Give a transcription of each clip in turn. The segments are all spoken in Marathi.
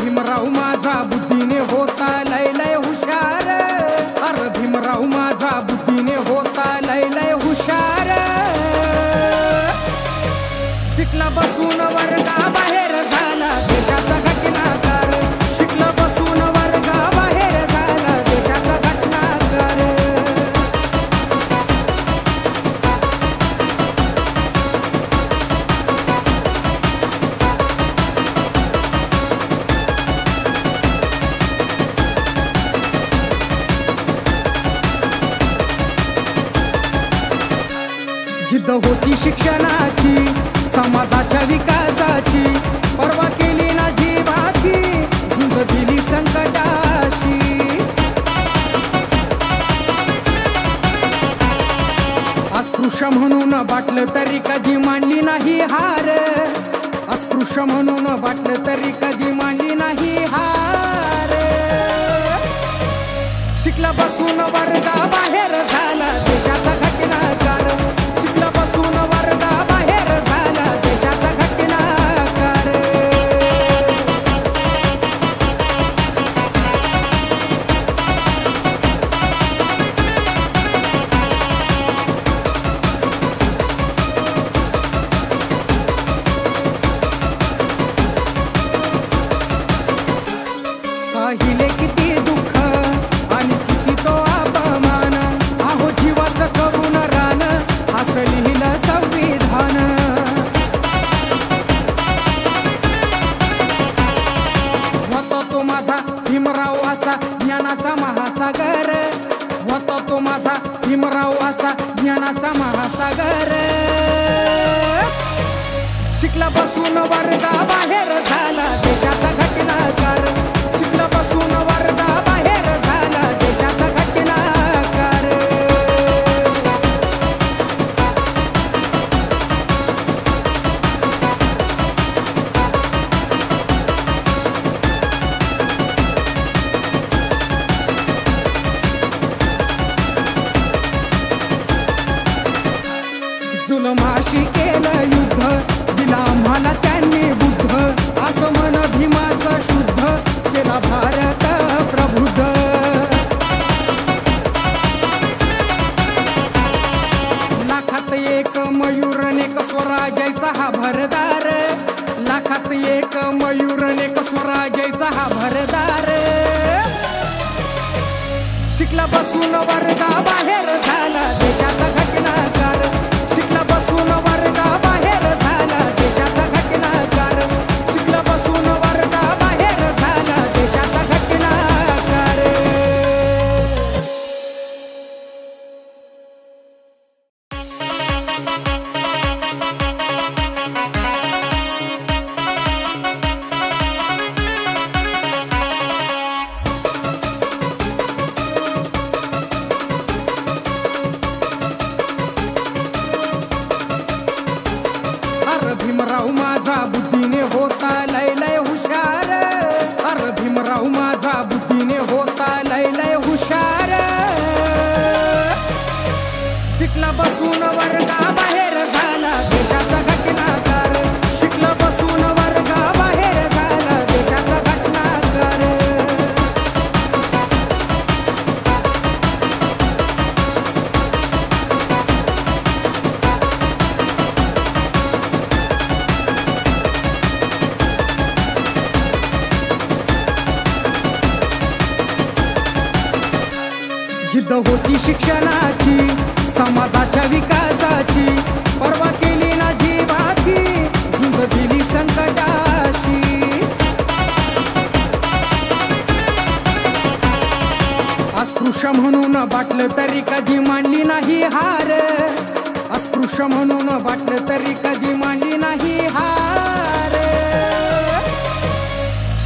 भीमराव माझा बुद्धीने होता लय लय हुशार। अरे भीमराव माझा बुद्धीने होता लय लय हुशार। शिकला बसून वर्गाबाहेर झाला देशाचा घटनाकार। शिकला बसून वर्गाबाहेर झाला देशाचा घटनाकार। जिद्द होती शिक्षणाची, समाजाच्या विकासाची, परवा केली ना जीवाची, झुंज दिली संकटाशी। अस्पृश्य म्हणून बाटलं तरी कधी मानली नाही हार। अस्पृश्य म्हणून बाटलं तरी कधी मानली नाही हार। शिकला बसून वर्गाबाहेर झाला देशाचा घटनाकार। शिकला बसून वर्गाबाहेर झाला देशाचा घटनाकार। साहिले किती दुःख आणि किती तो अपमान। आहो जीवाचं करून रान असं लिहिलं संविधान। होता तो माझा भीमराव असा ज्ञानाचा महासागर। होता तो माझा भीमराव असा ज्ञानाचा महासागर। शिकला बसून वर्गाबाहेर झाला देशाचा घटनाकार। शिकला बसून वर्गाबाहेर झाला देशाचा घटनाकार। जुलमाशी केलं युद्ध, दिला आम्हाला त्यांनी बुद्ध। असं मन भीमाचं शुद्ध, केला भारत प्रबुद्ध। लाखात एक मयूर नेक स्वराज्याचा हा भरदार। लाखात एक मयूर नेक स्वराज्याचा हा भरदार। शिकला बसून वर्गाबाहेर झाला देशाचा घटनाकार। शिकला बसून वर्गाबाहेर झाला देशाचा घटनाकार। शिकला बसून वर्गाबाहेर झाला देशाचा घटनाकार। अरे भीमराव माझा बुद्धीने होता लय लय हुशार। अरे भीमराव माझा बुद्धीने होता लय लय हुशार। शिकला बसून वर्गाबाहेर झाला देशाचा घटनाकार। शिकला बसून वर्गाबाहेर झाला देशाचा घटनाकार। जिद्द होती शिक्षणाची, समाजाच्या विकासाची, परवा केली ना जीवाची, झुंज दिली संकटाशी। अस्पृश्य म्हणून बाटलं तरी कधी मानली नाही हार। अस्पृश्य म्हणून बाटलं तरी कधी मानली नाही हार।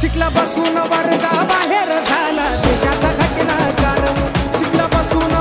शिकला बसून वर्गाबाहेर झाला देशाचा घटनाकार। शिकला बसून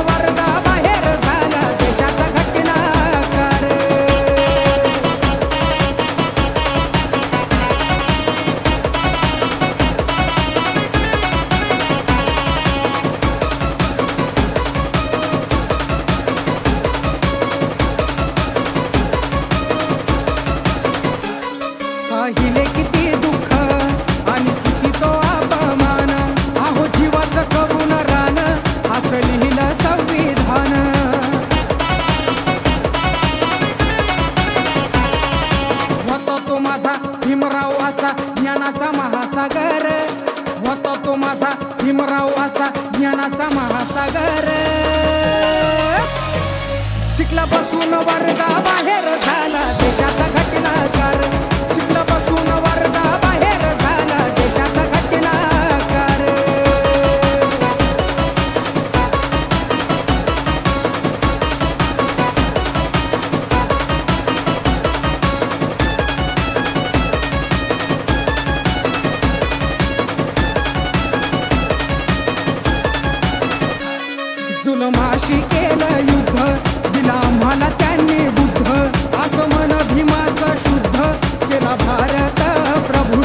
ज्ञानाचा महासागर शिकल्यापासून वर्गाबाहेर झाला देशाचा घटनाकार शिकल्यापासून वर्गाबाहेर झाला देशाचा घटनाकार जुलमाशी केलं युद्ध दिला आम्हाला त्यांनी बुद्ध असं मन भीमाचं शुद्ध केला भारत प्रभू